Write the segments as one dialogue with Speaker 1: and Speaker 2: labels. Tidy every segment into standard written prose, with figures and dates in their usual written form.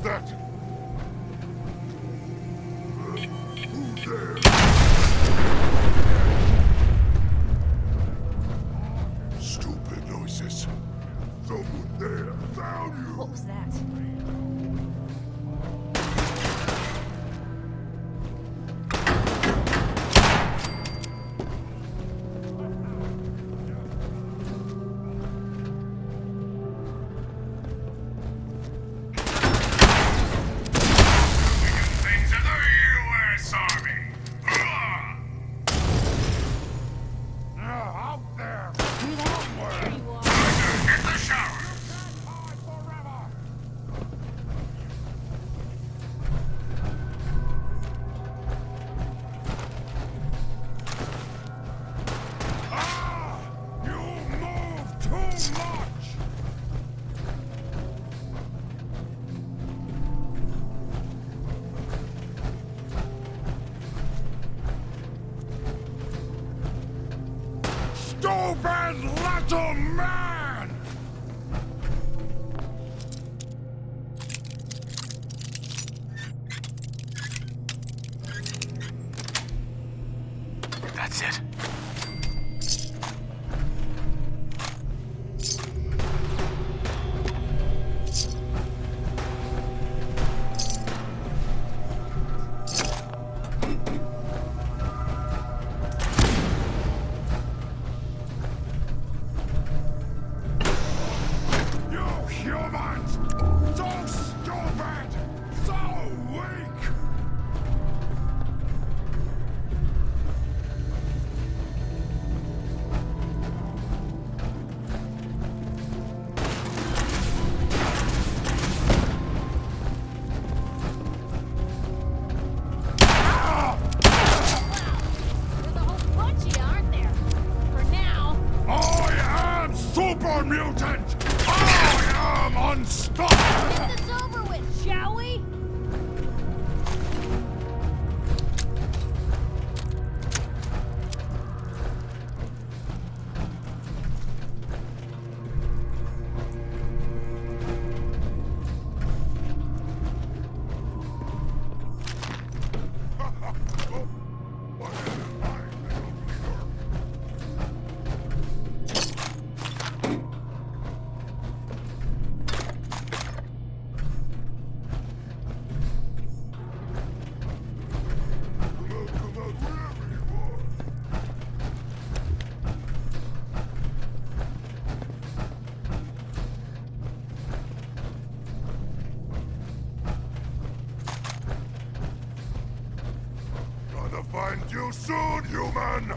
Speaker 1: What's that? Who's there? Stupid noises. Someone there found you.
Speaker 2: What was that?
Speaker 1: Stupid little man!
Speaker 3: That's it.
Speaker 1: Humans! So stupid! So weak!
Speaker 2: There's a whole bunch of you, aren't there? For now.
Speaker 1: I am super mutant! I am unstoppable!
Speaker 2: Get this over with, shall we?
Speaker 1: Gonna find you soon, human!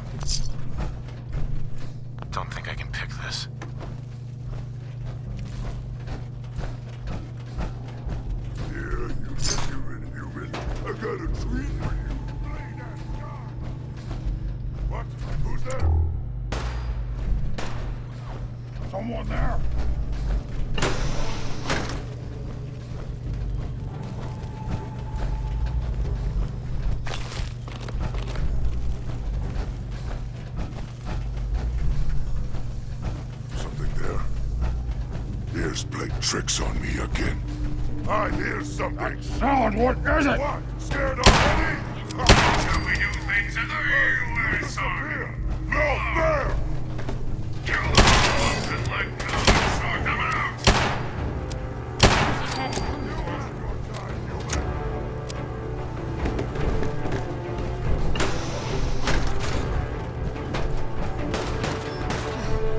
Speaker 3: Don't think I can pick this.
Speaker 1: Here, you genuine human. I got a treat for you. Bleed and die. What? Who's there? Someone there? Something there. Ears played tricks on me again. I hear something. Sound, what is it? What? Scared already?
Speaker 4: Shall we do things in the U.S. Army?
Speaker 1: No fair!
Speaker 4: Kill the dogs and let go and sort them out!
Speaker 2: She had to come to this.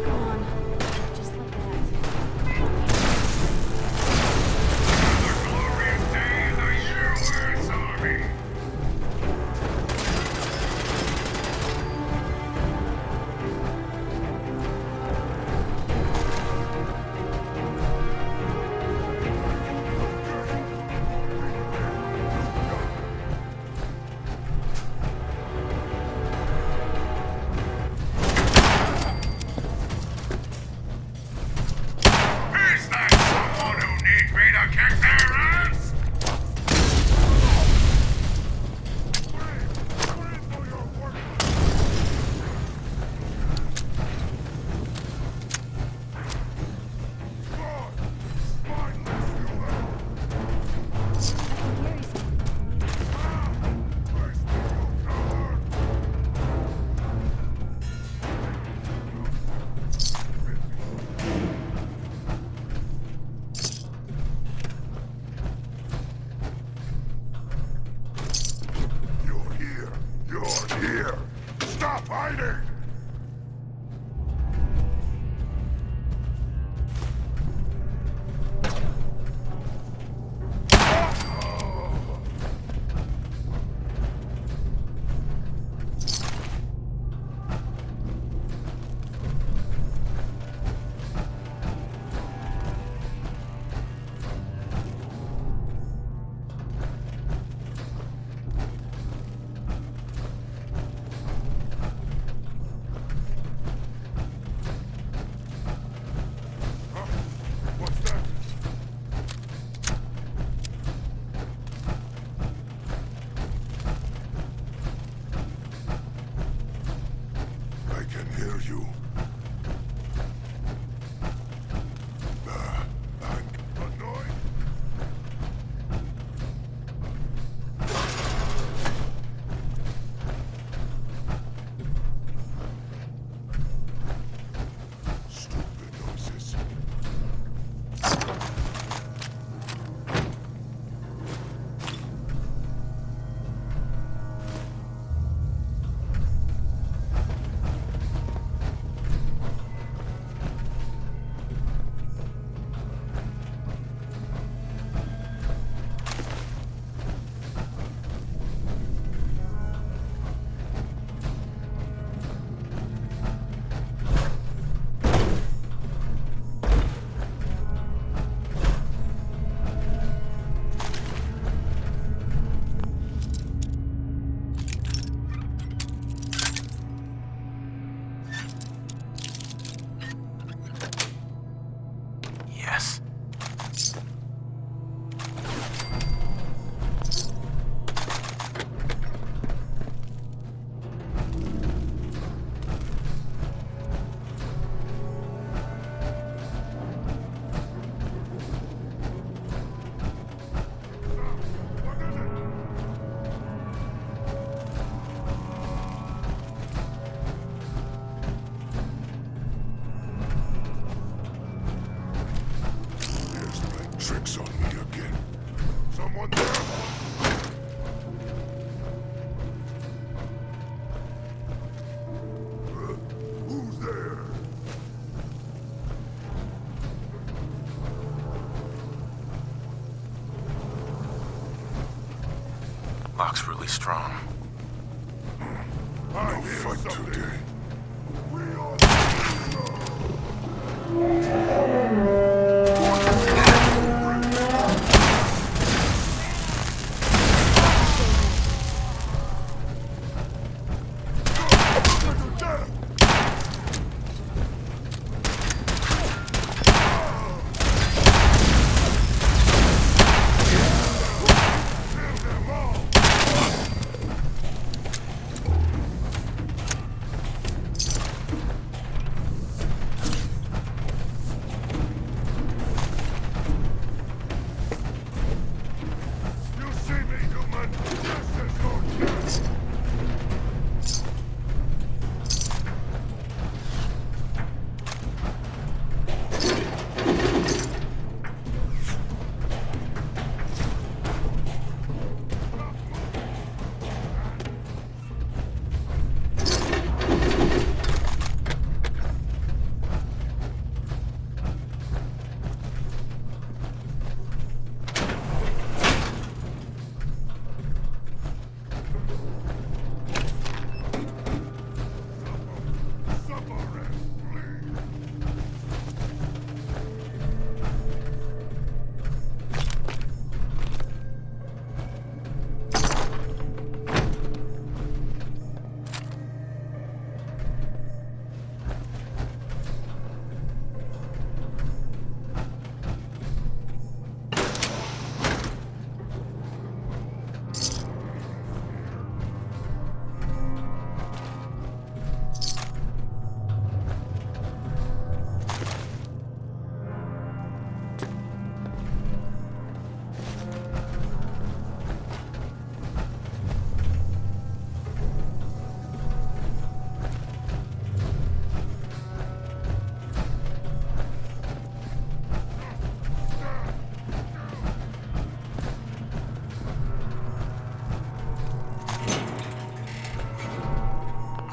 Speaker 2: Gone. Just like that.
Speaker 4: Another glorious day in the U.S. Army!
Speaker 1: Stop hiding! What's that? I can hear you. I'm annoyed. Stupid noises.
Speaker 3: Yes.
Speaker 1: Here's playing tricks on me again. Someone there? Who's there?
Speaker 3: Lock's really strong.
Speaker 1: I hear
Speaker 5: fight
Speaker 1: something.
Speaker 5: today.
Speaker 1: We are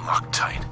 Speaker 3: Locked tight.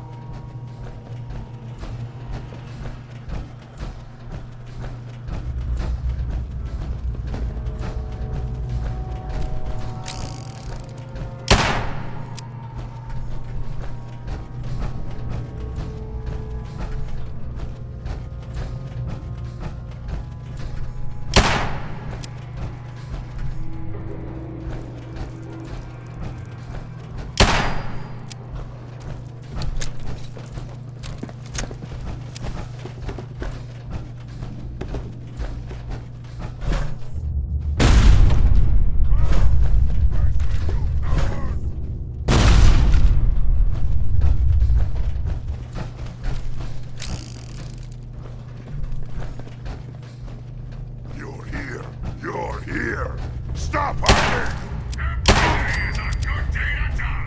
Speaker 1: You're here. You're here. Stop hiding!
Speaker 4: Today is a good day to die.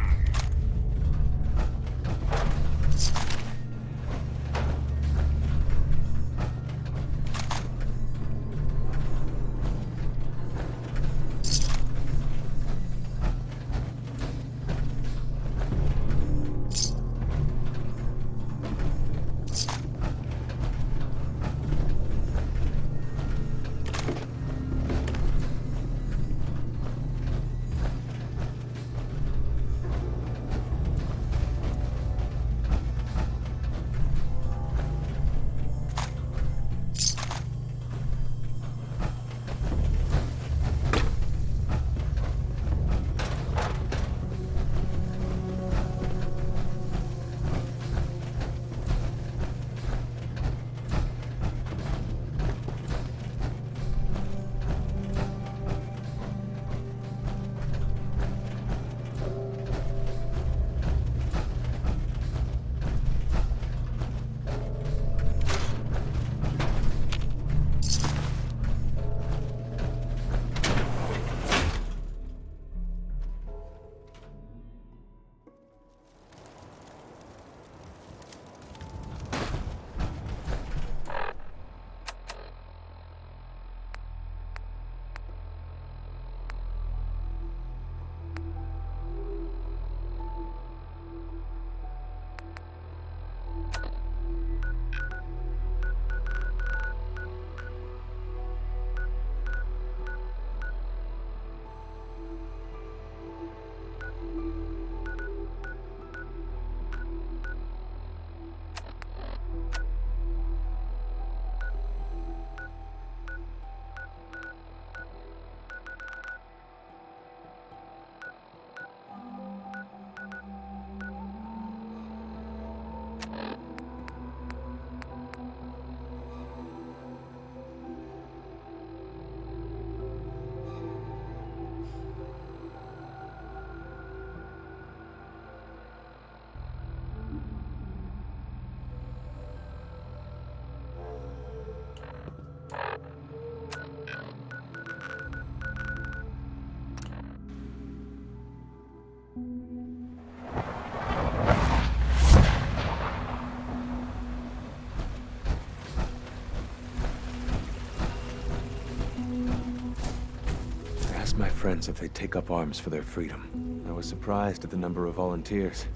Speaker 5: My friends if they'd take up arms for their freedom. I was surprised at the number of volunteers.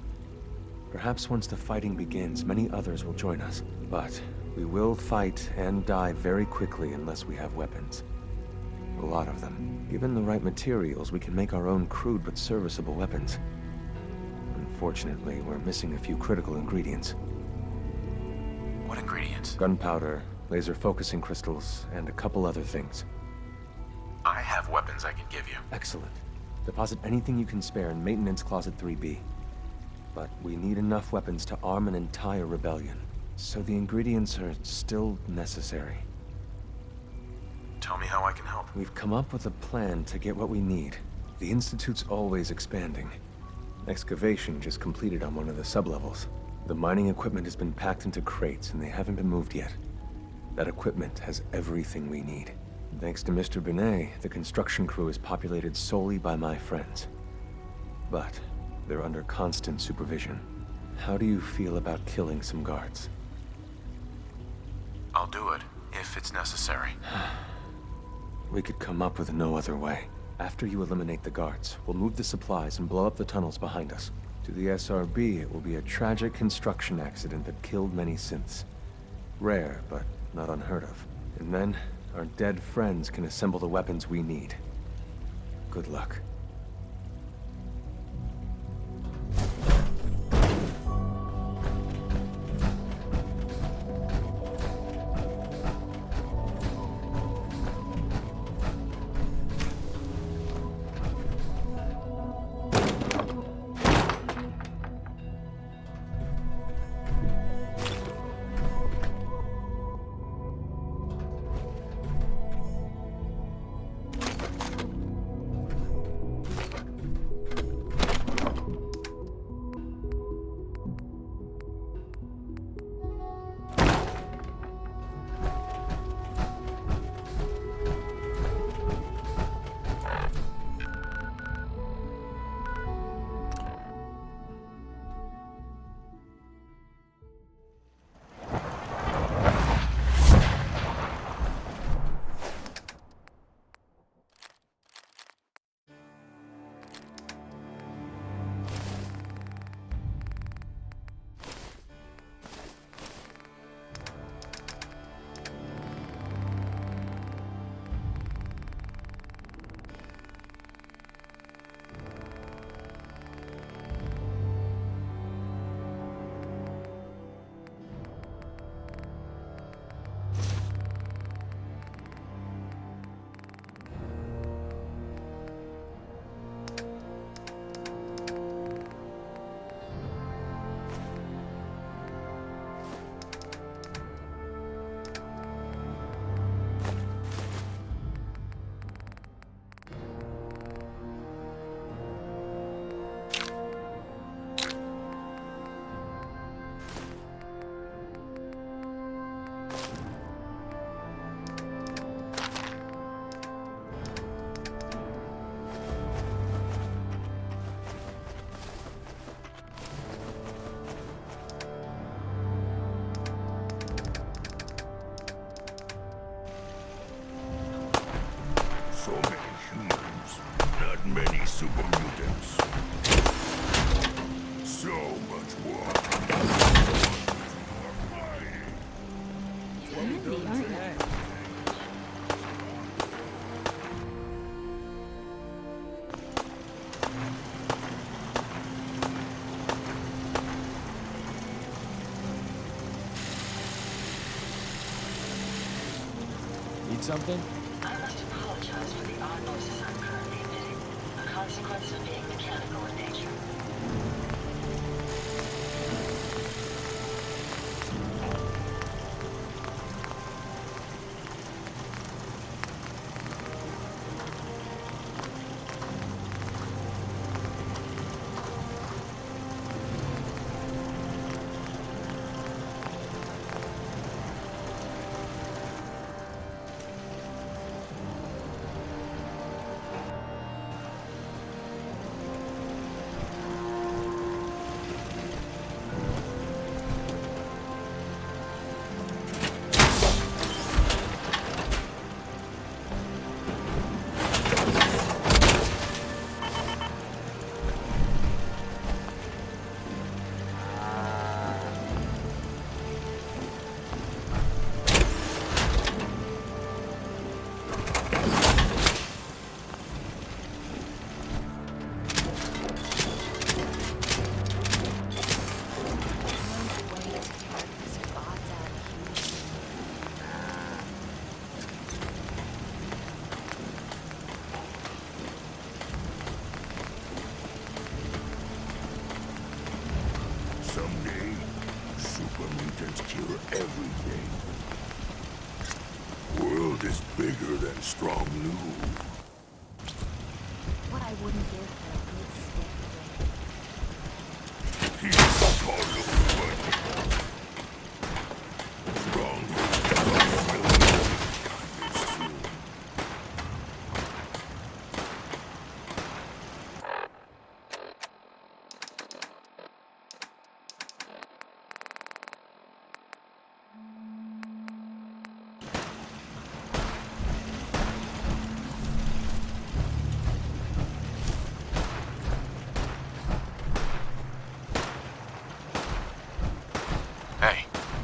Speaker 5: Perhaps once the fighting begins, many others will join us. But we will fight and die very quickly unless we have weapons. A lot of them. Given the right materials, we can make our own crude but serviceable weapons. Unfortunately, we're missing a few critical ingredients.
Speaker 3: What ingredients?
Speaker 5: Gunpowder, laser focusing crystals, and a couple other things.
Speaker 3: I have weapons I can give you.
Speaker 5: Excellent. Deposit anything you can spare in Maintenance Closet 3B. But we need enough weapons to arm an entire rebellion. So the ingredients are still necessary.
Speaker 3: Tell me how I can help.
Speaker 5: We've come up with a plan to get what we need. The Institute's always expanding. Excavation just completed on one of the sublevels. The mining equipment has been packed into crates and they haven't been moved yet. That equipment has everything we need. Thanks to Mr. Binet, the construction crew is populated solely by my friends. But they're under constant supervision. How do you feel about killing some guards?
Speaker 3: I'll do it, if it's necessary.
Speaker 5: We could come up with no other way. After you eliminate the guards, we'll move the supplies and blow up the tunnels behind us. To the SRB, it will be a tragic construction accident that killed many synths. Rare, but not unheard of. And then, our dead friends can assemble the weapons we need. Good luck.
Speaker 1: So many humans, not many super mutants. So much work.
Speaker 2: Handy, aren't they?
Speaker 6: Need something?
Speaker 7: I must apologize for the odd noises I'm currently emitting, a consequence of being mechanical in nature.
Speaker 1: Someday, super mutants cure everything. World is bigger than strong new.
Speaker 2: What I wouldn't give for a good stick.
Speaker 1: He's called strong.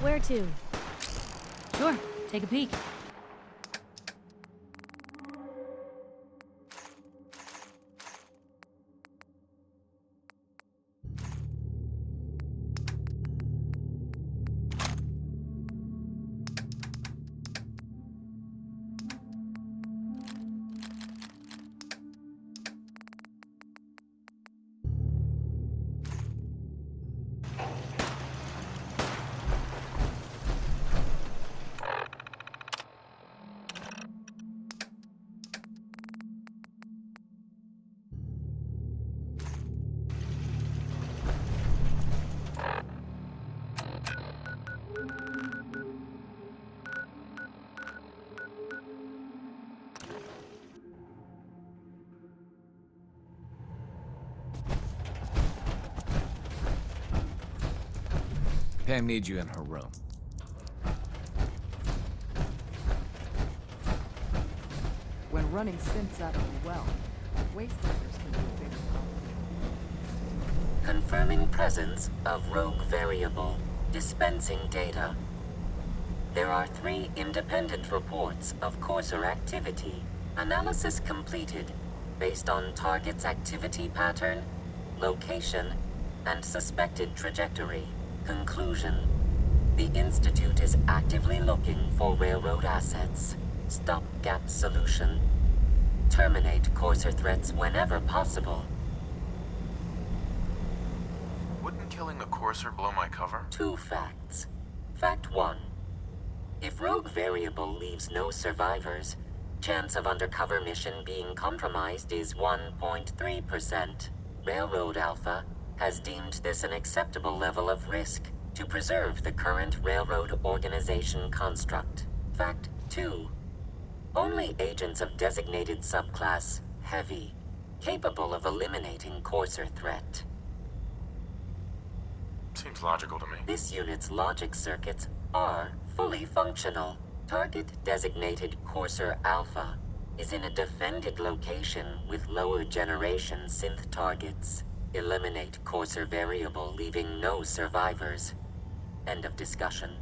Speaker 2: Where to? Sure, take a peek.
Speaker 6: Pam needs you in her room.
Speaker 8: When running synths out of the well, wastelanders can be a big problem.
Speaker 7: Confirming presence of rogue variable. Dispensing data. There are 3 independent reports of courser activity. Analysis completed based on target's activity pattern, location, and suspected trajectory. Conclusion. The Institute is actively looking for railroad assets. Stopgap solution. Terminate courser threats whenever possible.
Speaker 3: Wouldn't killing a courser blow my cover?
Speaker 7: 2 facts. Fact 1. If rogue variable leaves no survivors, chance of undercover mission being compromised is 1.3%. Railroad Alpha has deemed this an acceptable level of risk to preserve the current railroad organization construct. Fact 2. Only agents of designated subclass Heavy, capable of eliminating courser threat.
Speaker 3: Seems logical to me.
Speaker 7: This unit's logic circuits are fully functional. Target designated Courser Alpha is in a defended location with lower generation synth targets. Eliminate Courser variable, leaving no survivors. End of discussion.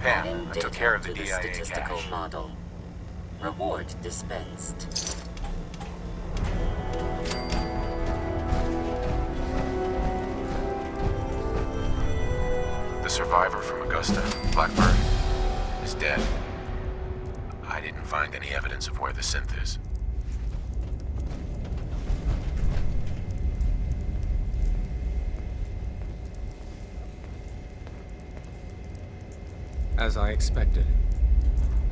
Speaker 3: Pam,
Speaker 7: Adding
Speaker 3: I took
Speaker 7: data
Speaker 3: care of the
Speaker 7: to
Speaker 3: DIA
Speaker 7: statistical
Speaker 3: cache.
Speaker 7: model. Reward dispensed.
Speaker 3: The survivor from Augusta, Blackbird, is dead. I didn't find any evidence of where the synth is.
Speaker 9: As I expected.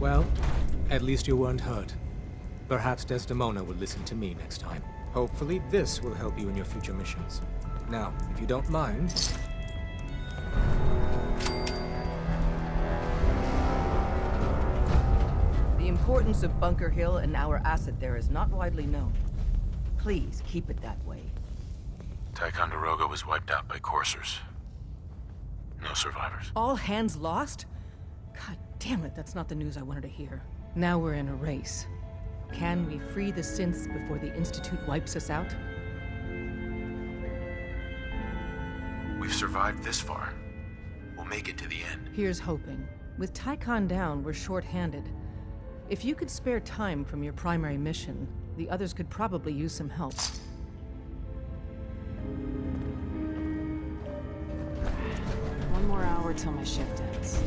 Speaker 9: Well, at least you weren't hurt. Perhaps Desdemona will listen to me next time. Hopefully this will help you in your future missions. Now, if you don't mind...
Speaker 8: The importance of Bunker Hill and our asset there is not widely known. Please keep it that way.
Speaker 3: Ticonderoga was wiped out by coursers. No survivors.
Speaker 8: All hands lost? God damn it, that's not the news I wanted to hear. Now we're in a race. Can we free the synths before the Institute wipes us out?
Speaker 3: We've survived this far. We'll make it to the end.
Speaker 8: Here's hoping. With Tycon down, we're short-handed. If you could spare time from your primary mission, the others could probably use some help.
Speaker 10: One more hour till my shift ends.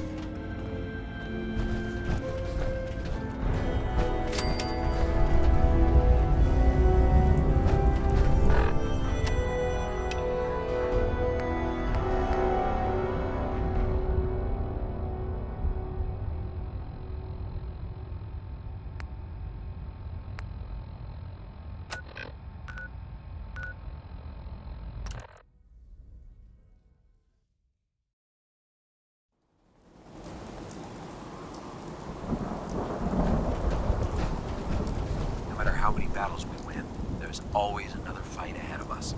Speaker 11: No matter how many battles we win, there's always another fight ahead of us.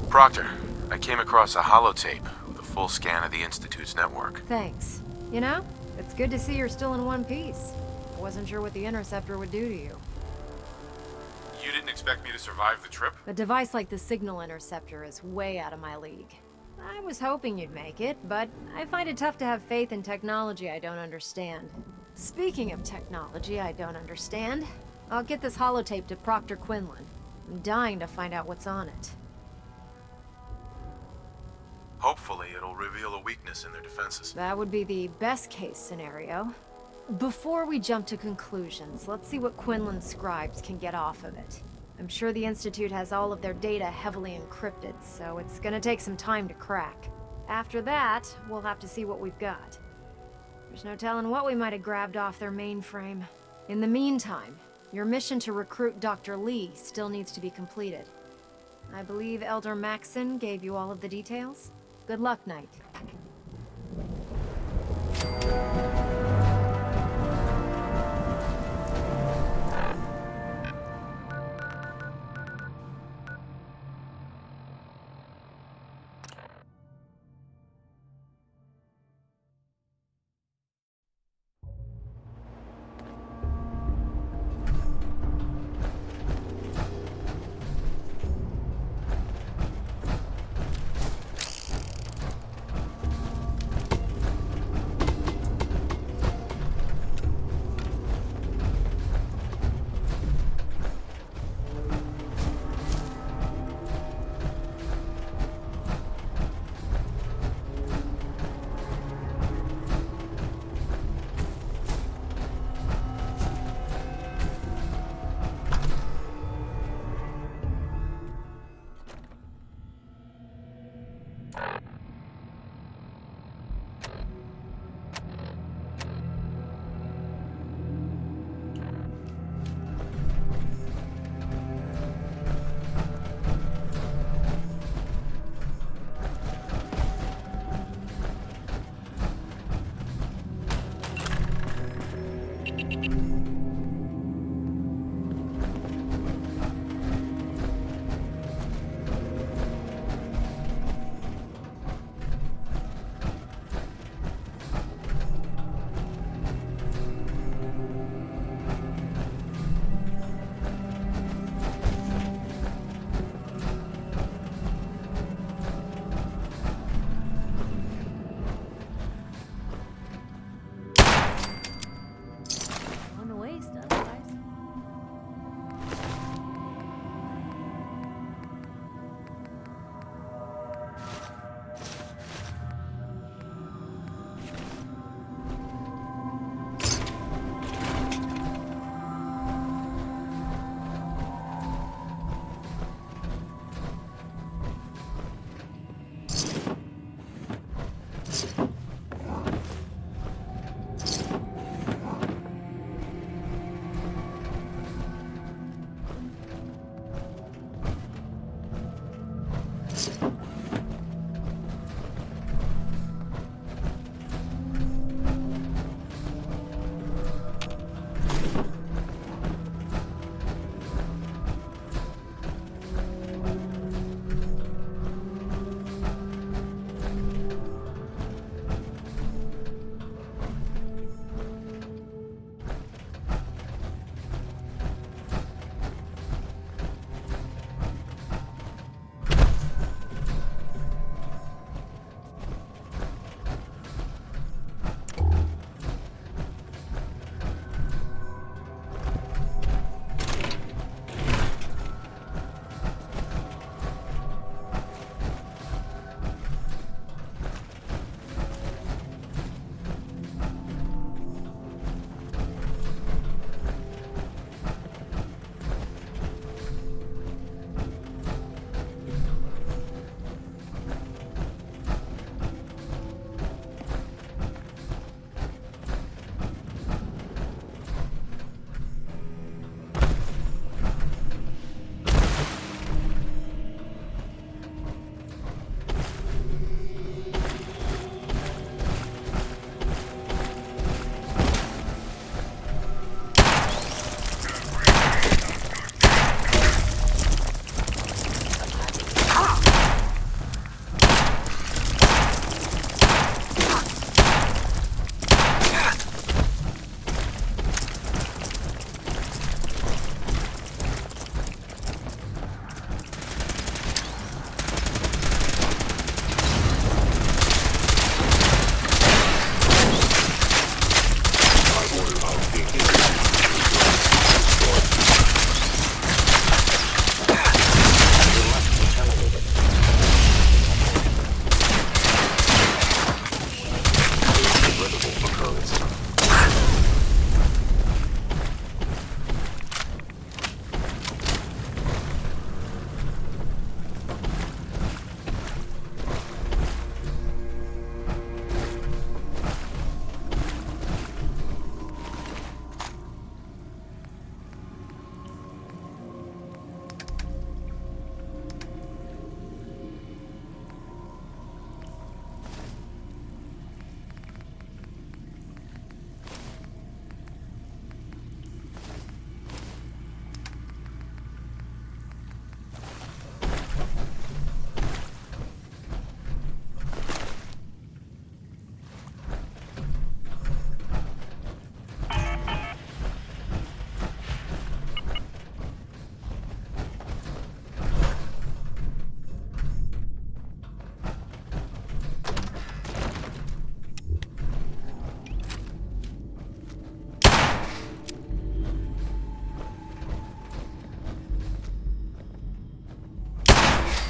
Speaker 3: Proctor, I came across a holotape with a full scan of the Institute's network.
Speaker 12: Thanks. You know, it's good to see you're still in one piece. I wasn't sure what the interceptor would do to you.
Speaker 3: You didn't expect me to survive the trip?
Speaker 12: A device like the signal interceptor is way out of my league. I was hoping you'd make it, but I find it tough to have faith in technology I don't understand. Speaking of technology I don't understand, I'll get this holotape to Proctor Quinlan. I'm dying to find out what's on it.
Speaker 3: Hopefully it'll reveal a weakness in their defenses.
Speaker 12: That would be the best case scenario. Before we jump to conclusions, let's see what Quinlan's scribes can get off of it. I'm sure the Institute has all of their data heavily encrypted, so it's gonna take some time to crack. After that, we'll have to see what we've got. There's no telling what we might have grabbed off their mainframe. In the meantime, your mission to recruit Dr. Lee still needs to be completed. I believe Elder Maxson gave you all of the details? Good luck, Knight.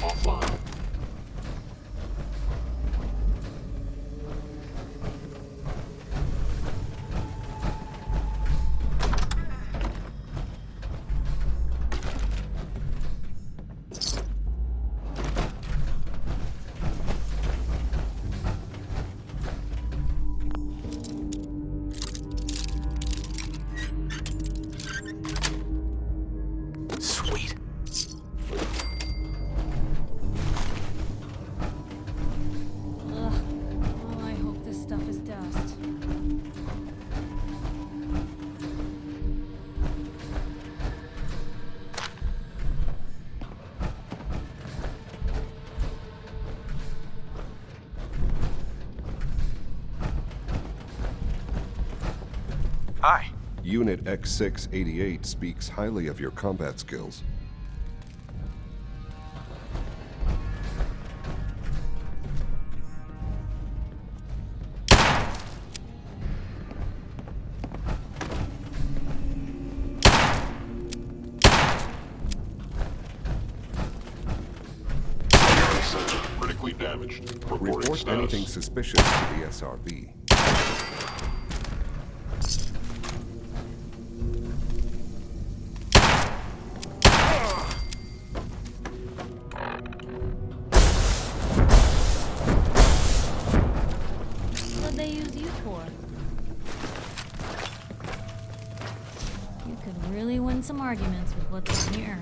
Speaker 4: offline.
Speaker 3: Sweet.
Speaker 2: Ugh. Oh, I hope this stuff is dust.
Speaker 3: Hi.
Speaker 13: Unit X688 speaks highly of your combat skills.
Speaker 4: Center critically damaged. Reporting
Speaker 13: Report
Speaker 4: status.
Speaker 13: anything suspicious to the SRB.
Speaker 2: What'd they use you for? You could really win some arguments with what's in here.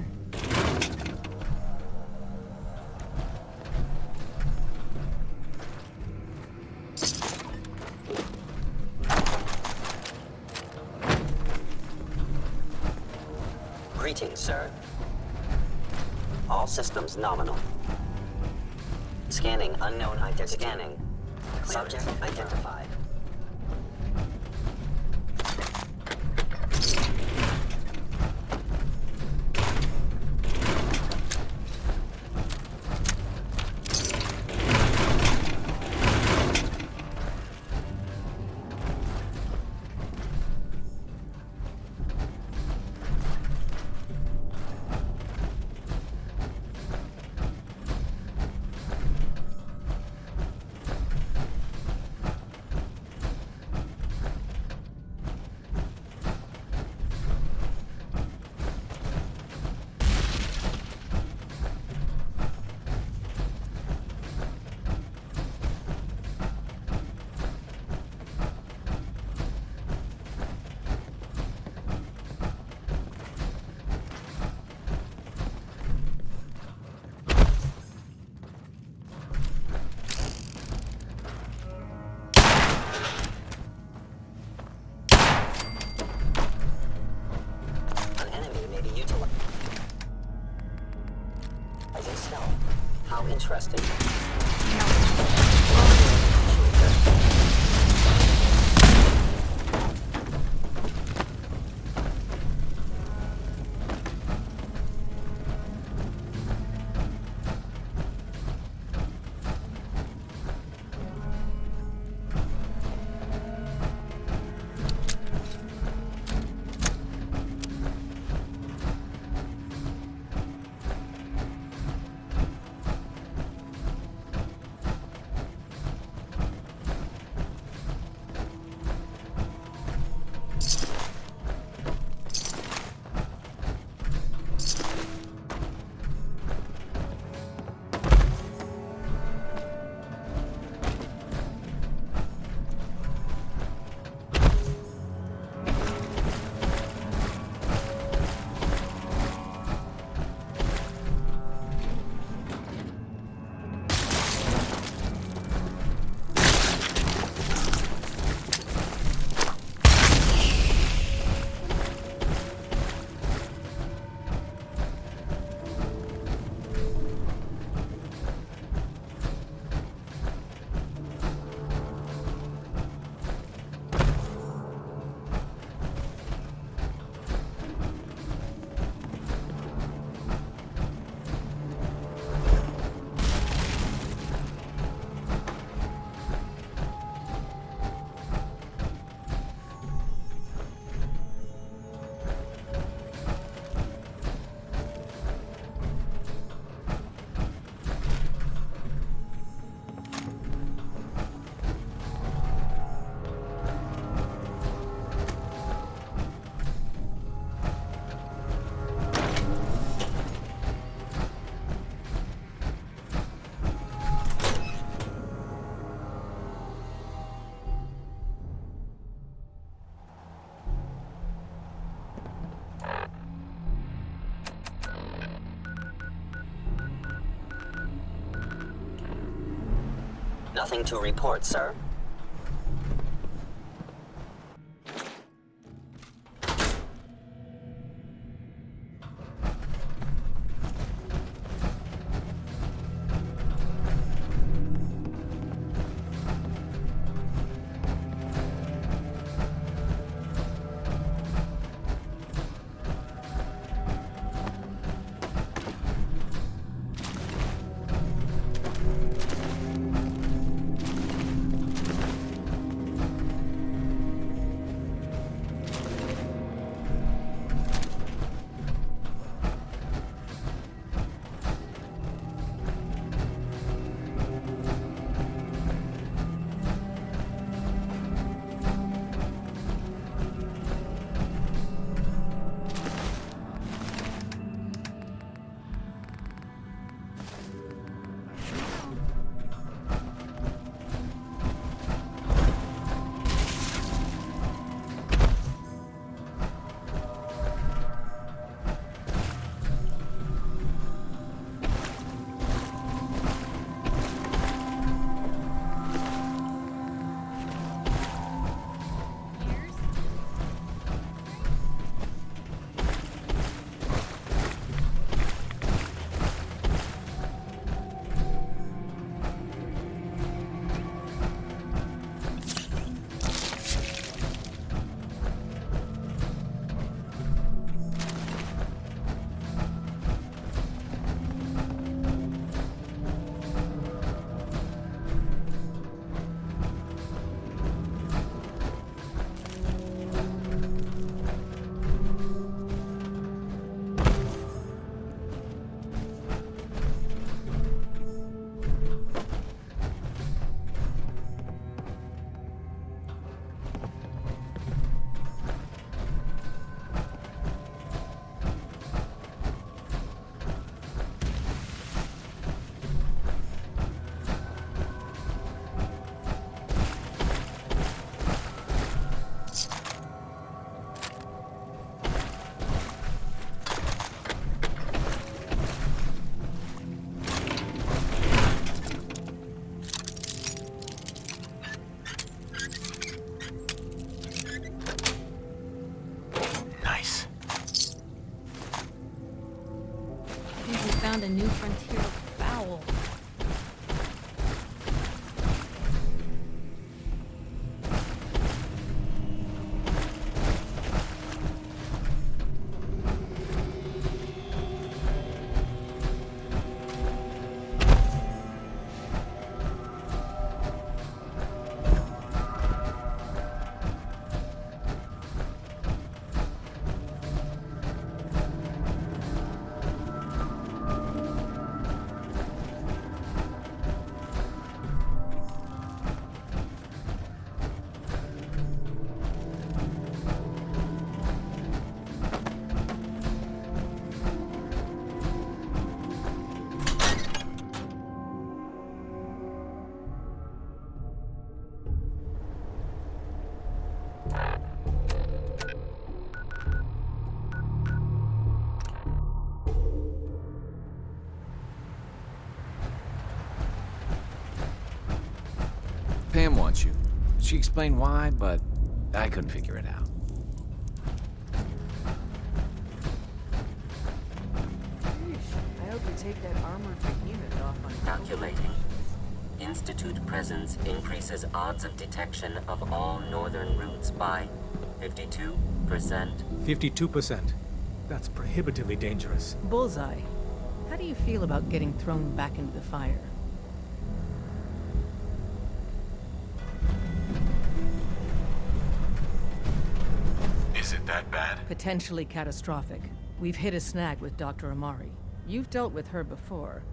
Speaker 14: Greetings, sir. All systems nominal. Scanning unknown identity. Scanning. Subject identified. How interesting. Nothing to report, sir.
Speaker 8: Found a new frontier of foul.
Speaker 6: Pam wants you. She explained why, but I couldn't figure it out.
Speaker 10: I hope you take that armored behemoth off on
Speaker 7: Calculating. Institute presence increases odds of detection of all northern routes by 52%.
Speaker 9: 52%. That's prohibitively dangerous.
Speaker 8: Bullseye. How do you feel about getting thrown back into the fire?
Speaker 3: Is it that bad?
Speaker 8: Potentially catastrophic. We've hit a snag with Dr. Amari. You've dealt with her before,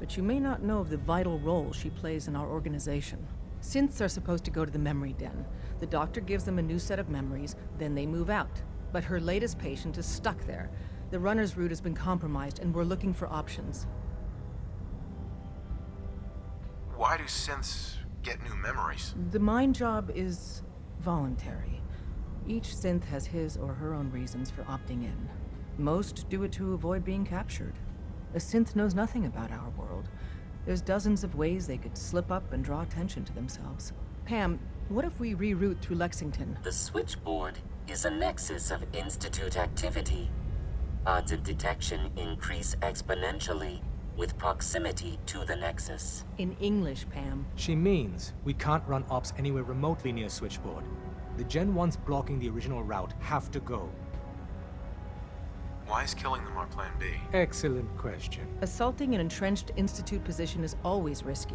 Speaker 8: but you may not know of the vital role she plays in our organization. Synths are supposed to go to the memory den. The doctor gives them a new set of memories, then they move out. But her latest patient is stuck there. The runner's route has been compromised, and we're looking for options.
Speaker 3: Why do synths get new memories?
Speaker 8: The mind job is voluntary. Each synth has his or her own reasons for opting in. Most do it to avoid being captured. A synth knows nothing about our world. There's dozens of ways they could slip up and draw attention to themselves. Pam, what if we reroute through Lexington?
Speaker 7: The switchboard is a nexus of Institute activity. Odds of detection increase exponentially with proximity to the nexus.
Speaker 8: In English, Pam.
Speaker 9: She means we can't run ops anywhere remotely near Switchboard. The Gen 1s blocking the original route have to go.
Speaker 3: Why is killing them our plan B?
Speaker 9: Excellent question.
Speaker 8: Assaulting an entrenched Institute position is always risky.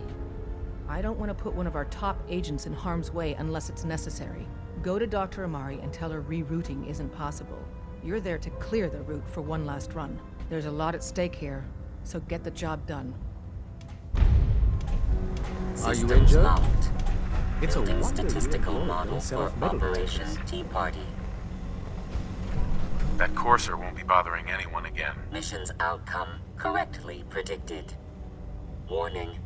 Speaker 8: I don't want to put one of our top agents in harm's way unless it's necessary. Go to Dr. Amari and tell her rerouting isn't possible. You're there to clear the route for one last run. There's a lot at stake here, so get the job done.
Speaker 6: Are you
Speaker 7: Systems
Speaker 6: injured?
Speaker 7: locked.
Speaker 6: It's a
Speaker 7: Building
Speaker 6: wonder
Speaker 7: statistical
Speaker 6: you're
Speaker 7: model
Speaker 6: instead
Speaker 7: for
Speaker 6: of metal
Speaker 7: Operation
Speaker 6: detectors.
Speaker 7: Tea Party.
Speaker 3: That courser won't be bothering anyone again.
Speaker 7: Mission's outcome correctly predicted. Warning.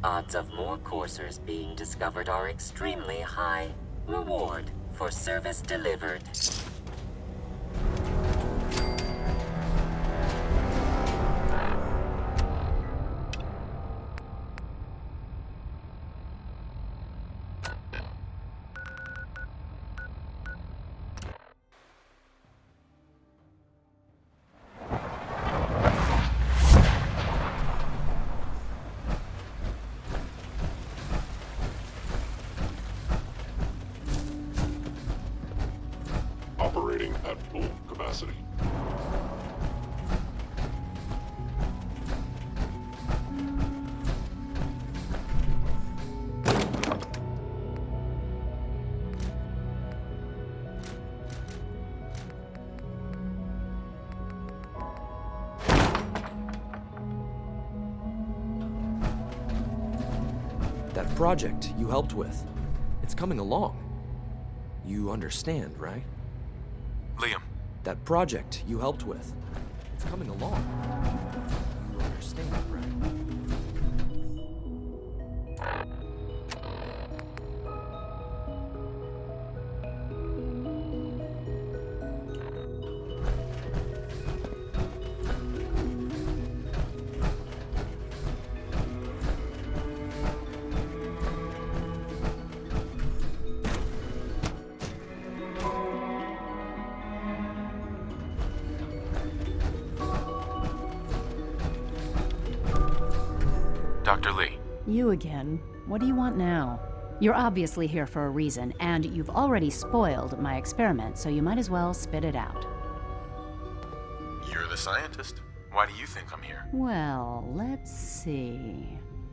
Speaker 7: Odds of more coursers being discovered are extremely high. Reward for service delivered.
Speaker 1: Operating at full capacity.
Speaker 11: That project you helped with, it's coming along. You understand, right?
Speaker 3: Liam.
Speaker 11: That project you helped with, it's coming along. You understand, right?
Speaker 3: Dr. Lee.
Speaker 2: You again. What do you want now? You're obviously here for a reason, and you've already spoiled my experiment, so you might as well spit it out.
Speaker 3: You're the scientist. Why do you think I'm here?
Speaker 2: Well, let's see.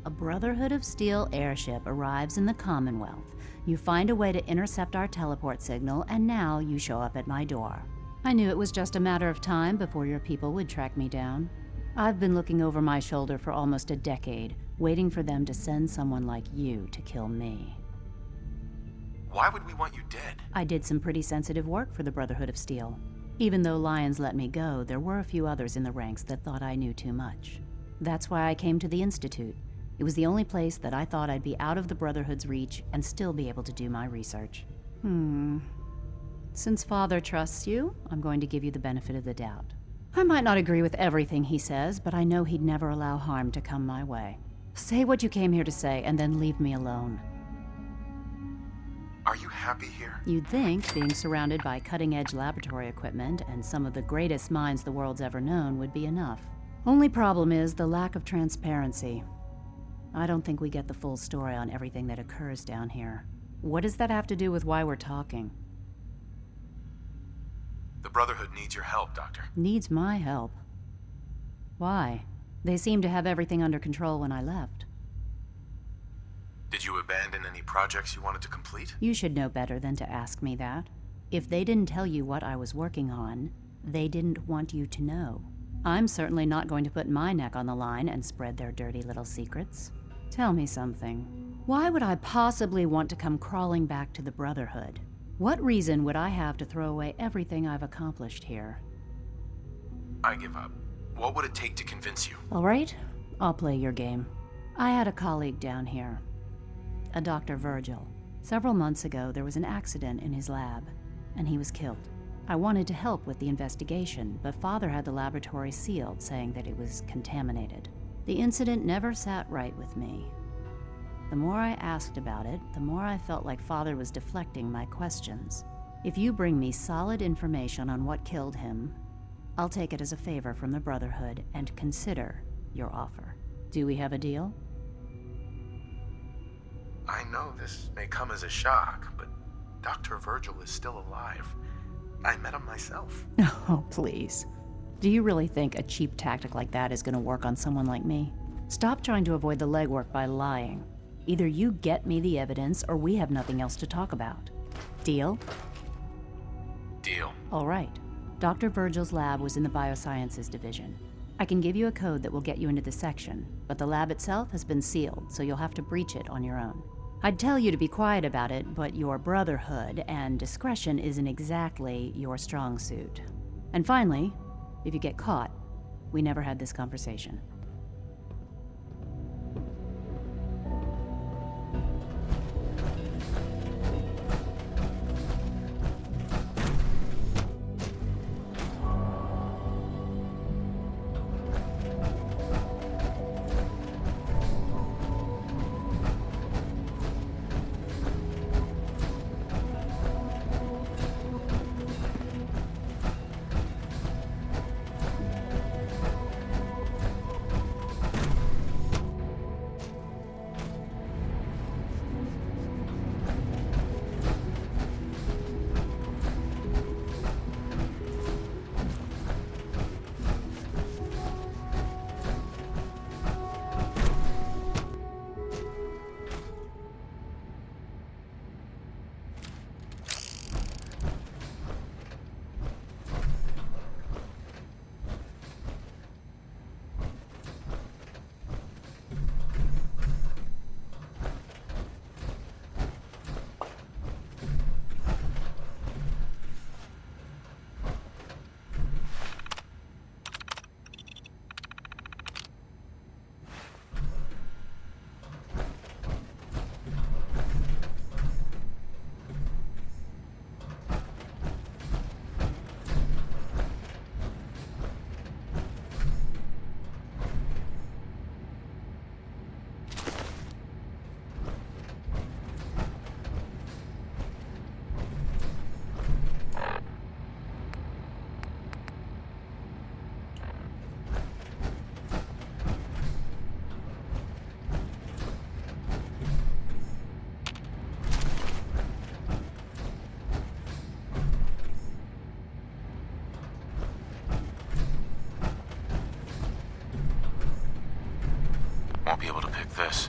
Speaker 2: A Brotherhood of Steel airship arrives in the Commonwealth. You find a way to intercept our teleport signal, and now you show up at my door. I knew it was just a matter of time before your people would track me down. I've been looking over my shoulder for almost a decade, waiting for them to send someone like you to kill me.
Speaker 3: Why would we want you dead?
Speaker 2: I did some pretty sensitive work for the Brotherhood of Steel. Even though Lyons let me go, there were a few others in the ranks that thought I knew too much. That's why I came to the Institute. It was the only place that I thought I'd be out of the Brotherhood's reach and still be able to do my research. Since Father trusts you, I'm going to give you the benefit of the doubt. I might not agree with everything he says, but I know he'd never allow harm to come my way. Say what you came here to say, and then leave me alone.
Speaker 3: Are you happy here?
Speaker 2: You'd think being surrounded by cutting-edge laboratory equipment and some of the greatest minds the world's ever known would be enough. Only problem is the lack of transparency. I don't think we get the full story on everything that occurs down here. What does that have to do with why we're talking?
Speaker 3: The Brotherhood needs your help, Doctor.
Speaker 2: Needs my help. Why? They seemed to have everything under control when I left.
Speaker 3: Did you abandon any projects you wanted to complete?
Speaker 2: You should know better than to ask me that. If they didn't tell you what I was working on, they didn't want you to know. I'm certainly not going to put my neck on the line and spread their dirty little secrets. Tell me something. Why would I possibly want to come crawling back to the Brotherhood? What reason would I have to throw away everything I've accomplished here?
Speaker 3: I give up. What would it take to convince you?
Speaker 2: All right, I'll play your game. I had a colleague down here, a Dr. Virgil. Several months ago, there was an accident in his lab, and he was killed. I wanted to help with the investigation, but Father had the laboratory sealed, saying that it was contaminated. The incident never sat right with me. The more I asked about it, the more I felt like Father was deflecting my questions. If you bring me solid information on what killed him, I'll take it as a favor from the Brotherhood and consider your offer. Do we have a deal?
Speaker 3: I know this may come as a shock, but Dr. Virgil is still alive. I met him myself.
Speaker 2: Oh, please. Do you really think a cheap tactic like that is going to work on someone like me? Stop trying to avoid the legwork by lying. Either you get me the evidence, or we have nothing else to talk about. Deal?
Speaker 3: Deal.
Speaker 2: All right. Dr. Virgil's lab was in the Biosciences Division. I can give you a code that will get you into the section, but the lab itself has been sealed, so you'll have to breach it on your own. I'd tell you to be quiet about it, but your Brotherhood and discretion isn't exactly your strong suit. And finally, if you get caught, we never had this conversation.
Speaker 3: Won't be able to pick this.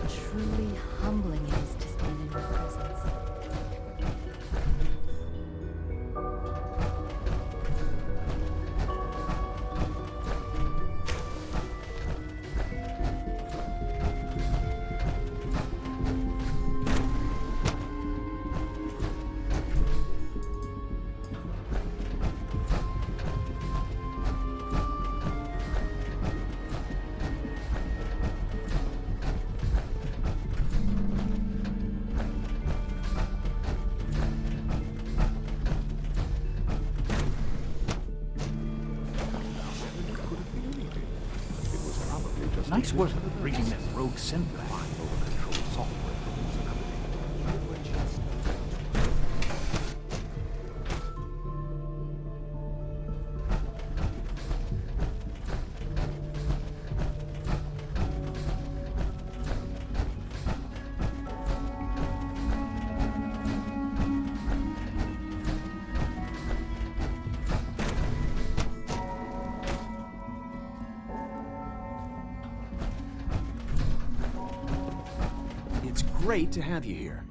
Speaker 2: Truly humbling it is to stand in your presence.
Speaker 15: Nice work bringing that rogue synth back. Control software. It's great to have you here.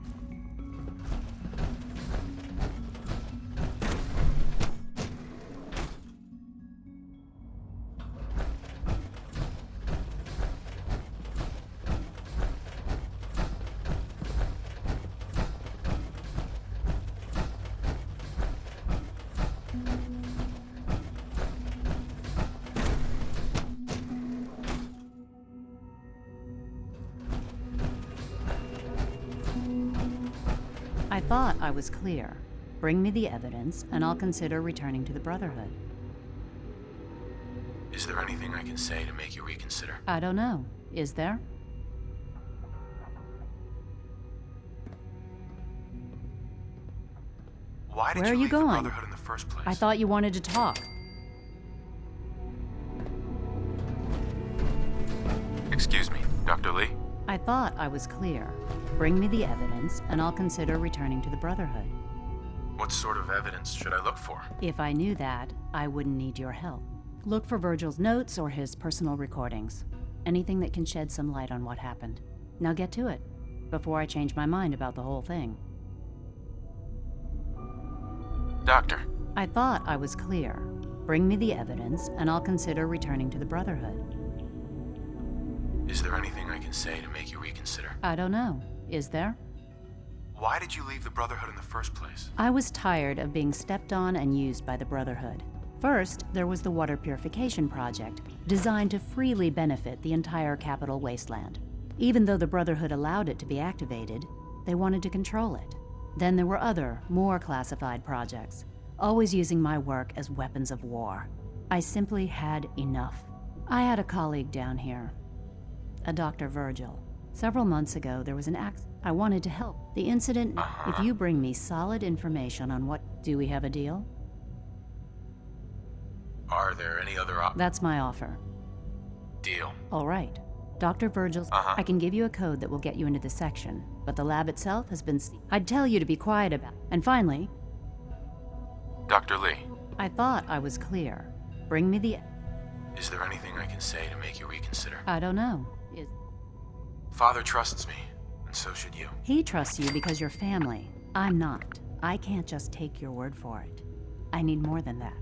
Speaker 2: I thought I was clear. Bring me the evidence, and I'll consider returning to the Brotherhood.
Speaker 3: Is there anything I can say to make you reconsider?
Speaker 2: I don't know. Is there?
Speaker 3: Why did
Speaker 2: Where are
Speaker 3: you
Speaker 2: you
Speaker 3: leave the
Speaker 2: going?
Speaker 3: Brotherhood in the first place?
Speaker 2: I thought you wanted to talk.
Speaker 3: Excuse me, Dr. Lee?
Speaker 2: I thought I was clear. Bring me the evidence, and I'll consider returning to the Brotherhood.
Speaker 3: What sort of evidence should I look for?
Speaker 2: If I knew that, I wouldn't need your help. Look for Virgil's notes or his personal recordings. Anything that can shed some light on what happened. Now get to it, before I change my mind about the whole thing.
Speaker 3: Doctor.
Speaker 2: I thought I was clear. Bring me the evidence, and I'll consider returning to the Brotherhood.
Speaker 3: Is there anything I can say to make you reconsider?
Speaker 2: I don't know. Is there?
Speaker 3: Why did you leave the Brotherhood in the first place?
Speaker 2: I was tired of being stepped on and used by the Brotherhood. First, there was the water purification project, designed to freely benefit the entire capital wasteland. Even though the Brotherhood allowed it to be activated, they wanted to control it. Then there were other, more classified projects, always using my work as weapons of war. I simply had enough. I had a colleague down here, a Dr. Virgil. Several months ago, there was an accident. I wanted to help. The incident, if you bring me solid information on what, do we have a deal?
Speaker 3: Are there any other
Speaker 2: That's my offer.
Speaker 3: Deal.
Speaker 2: All right. Dr. Virgil's, I can give you a code that will get you into the section, but the lab itself has been I'd tell you to be quiet about. And finally,
Speaker 3: Dr. Lee.
Speaker 2: I thought I was clear. Bring me the...
Speaker 3: Is there anything I can say to make you reconsider?
Speaker 2: I don't know.
Speaker 3: Father trusts me, and so should you.
Speaker 2: He trusts you because you're family. I'm not. I can't just take your word for it. I need more than that.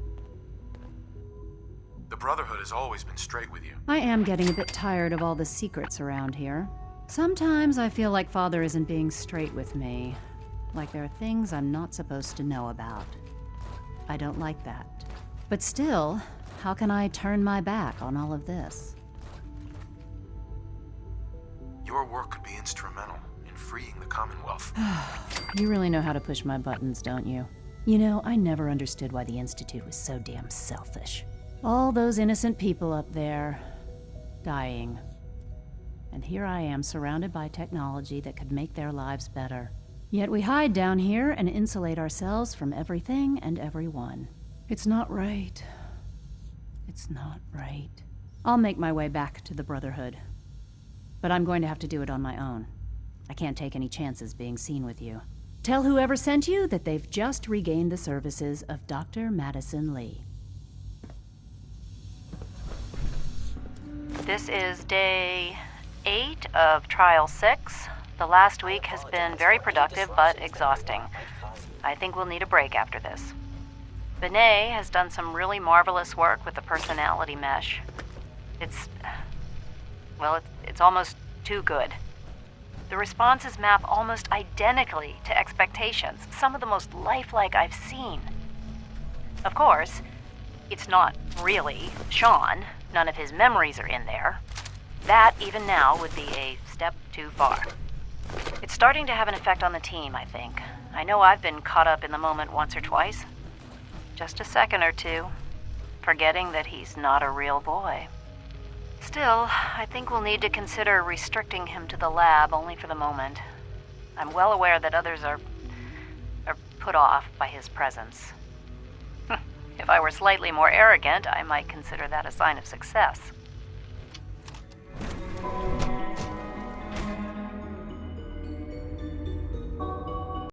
Speaker 3: The Brotherhood has always been straight with you.
Speaker 2: I am getting a bit tired of all the secrets around here. Sometimes I feel like Father isn't being straight with me. Like there are things I'm not supposed to know about. I don't like that. But still, how can I turn my back on all of this?
Speaker 3: Your work could be instrumental in freeing the Commonwealth.
Speaker 2: You really know how to push my buttons, don't you? You know, I never understood why the Institute was so damn selfish. All those innocent people up there, dying. And here I am surrounded by technology that could make their lives better. Yet we hide down here and insulate ourselves from everything and everyone. It's not right. It's not right. I'll make my way back to the Brotherhood. But I'm going to have to do it on my own. I can't take any chances being seen with you. Tell whoever sent you that they've just regained the services of Dr. Madison Lee. This is day 8 of Trial 6. The last week has been very productive but exhausting. I think we'll need a break after this. Benet has done some really marvelous work with the personality mesh. It's almost too good. The responses map almost identically to expectations, some of the most lifelike I've seen. Of course, it's not really Sean. None of his memories are in there. That, even now, would be a step too far. It's starting to have an effect on the team, I think. I know I've been caught up in the moment once or twice. Just a second or two, forgetting that he's not a real boy. Still, I think we'll need to consider restricting him to the lab only for the moment. I'm well aware that others are put off by his presence. If I were slightly more arrogant, I might consider that a sign of success.